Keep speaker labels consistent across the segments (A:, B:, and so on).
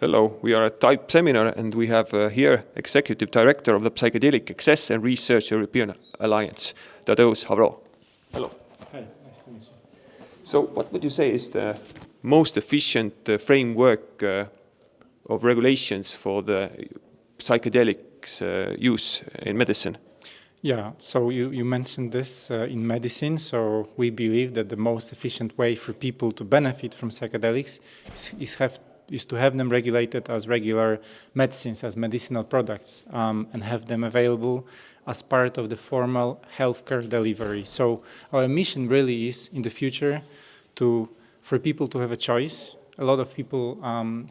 A: Hello, we are at TAIP seminar and we have here Executive Director of the Psychedelic Access and Research European Alliance, Tadeusz Hawrot. Hello.
B: Hi, nice to meet you.
A: So what would you say is the most efficient framework of regulations for the psychedelics use in medicine?
B: Yeah, so you mentioned this in medicine, so we believe that the most efficient way for people to benefit from psychedelics is to have them regulated as regular medicines, as medicinal products, and have them available as part of the formal healthcare delivery. So our mission really is, in the future, for people to have a choice. A lot of people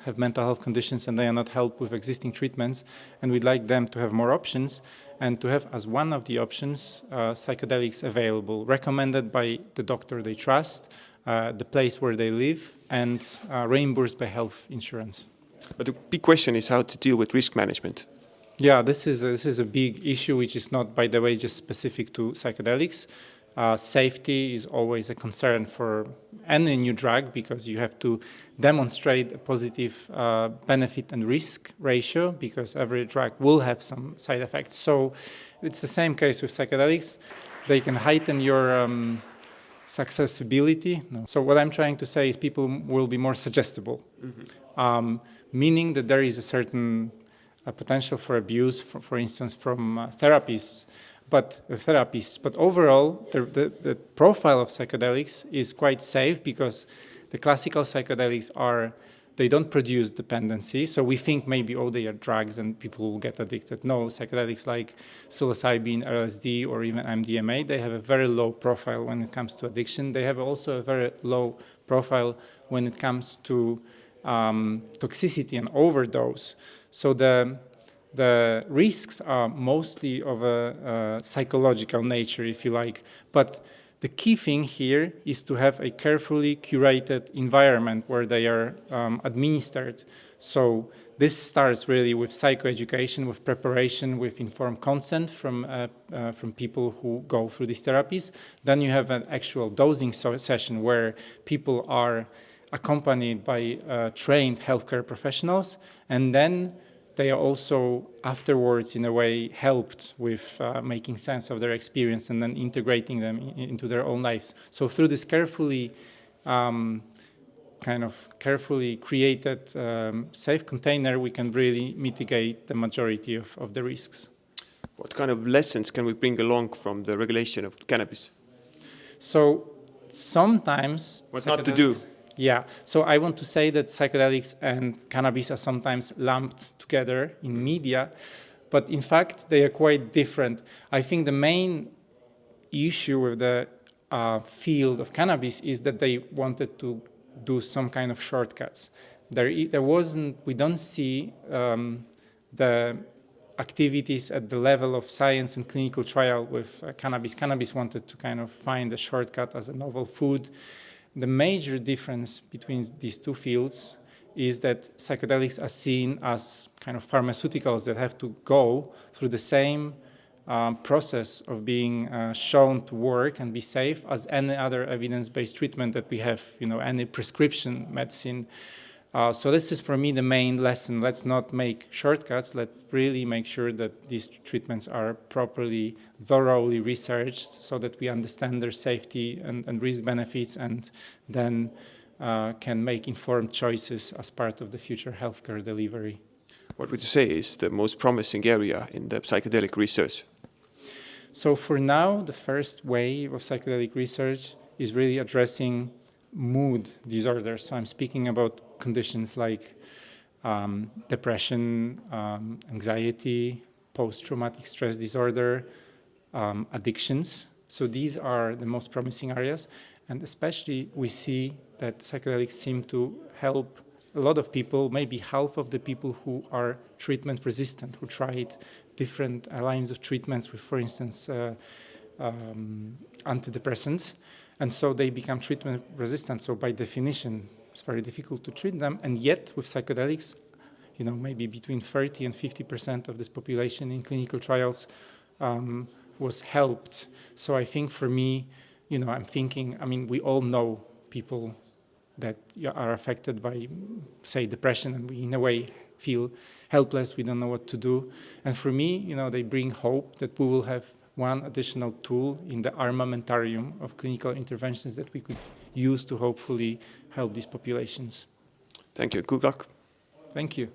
B: have mental health conditions and they are not helped with existing treatments, and we'd like them to have more options and to have as one of the options psychedelics available, recommended by the doctor they trust, the place where they live, and reimbursed by health insurance.
A: But the big question is how to deal with risk management.
B: Yeah, this is a big issue, which is not, by the way, just specific to psychedelics. Safety is always a concern for any new drug because you have to demonstrate a positive benefit and risk ratio because every drug will have some side effects. So it's the same case with psychedelics. They can heighten your accessibility. No. So what I'm trying to say is people will be more suggestible, meaning that there is a certain potential for abuse, for instance, from therapists. But overall, the profile of psychedelics is quite safe because the classical psychedelics they don't produce dependency. So we think maybe, they are drugs and people will get addicted. No, psychedelics like psilocybin, LSD, or even MDMA, they have a very low profile when it comes to addiction. They have also a very low profile when it comes to toxicity and overdose. So the risks are mostly of a psychological nature, if you like. But the key thing here is to have a carefully curated environment where they are administered. So this starts really with psychoeducation, with preparation, with informed consent from people who go through these therapies. Then you have an actual dosing session where people are accompanied by trained healthcare professionals, and then they are also afterwards, in a way, helped with making sense of their experience and then integrating them into their own lives. So through this carefully created safe container, we can really mitigate the majority of the risks.
A: What kind of lessons can we bring along from the regulation of cannabis?
B: So sometimes...
A: What not to do?
B: Yeah, so I want to say that psychedelics and cannabis are sometimes lumped together in media, but in fact they are quite different. I think the main issue with the field of cannabis is that they wanted to do some kind of shortcuts. We don't see the activities at the level of science and clinical trial with cannabis. Cannabis wanted to kind of find a shortcut as a novel food. The major difference between these two fields is that psychedelics are seen as kind of pharmaceuticals that have to go through the same process of being shown to work and be safe as any other evidence-based treatment that we have, any prescription medicine. So this is, for me, the main lesson. Let's not make shortcuts. Let's really make sure that these treatments are properly, thoroughly researched so that we understand their safety and risk benefits, and then can make informed choices as part of the future healthcare delivery.
A: What would you say is the most promising area in the psychedelic research?
B: So for now, the first wave of psychedelic research is really addressing mood disorders. So I'm speaking about conditions like depression, anxiety, post-traumatic stress disorder, addictions. So these are the most promising areas. And especially we see that psychedelics seem to help a lot of people, maybe half of the people who are treatment resistant, who tried different lines of treatments with, for instance, antidepressants. And so they become treatment resistant. So by definition, it's very difficult to treat them. And yet with psychedelics, maybe between 30 and 50% of this population in clinical trials was helped. So I think for me, I'm thinking, we all know people that are affected by, say, depression, and we in a way feel helpless, we don't know what to do. And for me, they bring hope that we will have one additional tool in the armamentarium of clinical interventions that we could use to hopefully help these populations.
A: Thank you. Good luck.
B: Thank you.